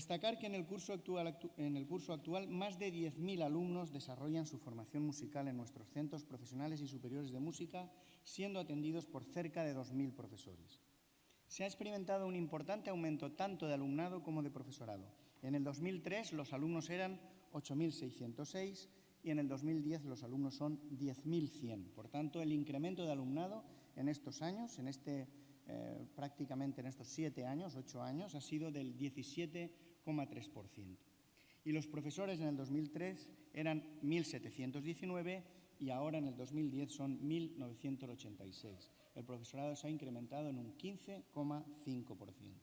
Destacar que en el curso actual más de 10.000 alumnos desarrollan su formación musical en nuestros centros profesionales y superiores de música, siendo atendidos por cerca de 2.000 profesores. Se ha experimentado un importante aumento tanto de alumnado como de profesorado. En el 2003 los alumnos eran 8.606 y en el 2010 los alumnos son 10.100. Por tanto, el incremento de alumnado en estos años, prácticamente en estos 7 años, 8 años, ha sido del 17,3%. Y los profesores en el 2003 eran 1.719 y ahora en el 2010 son 1.986. El profesorado se ha incrementado en un 15,5%.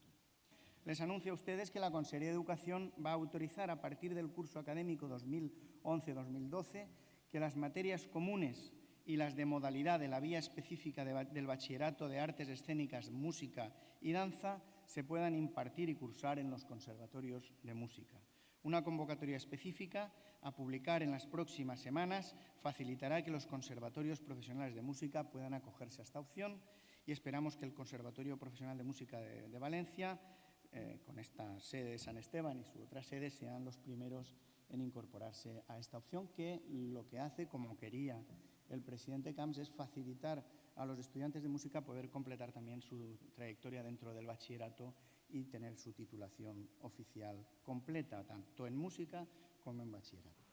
Les anuncio a ustedes que la Consellería de Educación va a autorizar a partir del curso académico 2011-2012 que las materias comunes y las de modalidad de la vía específica del Bachillerato de Artes Escénicas, Música y Danza se puedan impartir y cursar en los conservatorios de música. Una convocatoria específica a publicar en las próximas semanas facilitará que los conservatorios profesionales de música puedan acogerse a esta opción y esperamos que el Conservatorio Profesional de Música de Valencia, con esta sede de San Esteban y su otra sede, sean los primeros en incorporarse a esta opción, que lo que hace, como quería el presidente Camps, es facilitar a los estudiantes de música poder completar también su trayectoria dentro del bachillerato y tener su titulación oficial completa, tanto en música como en bachillerato.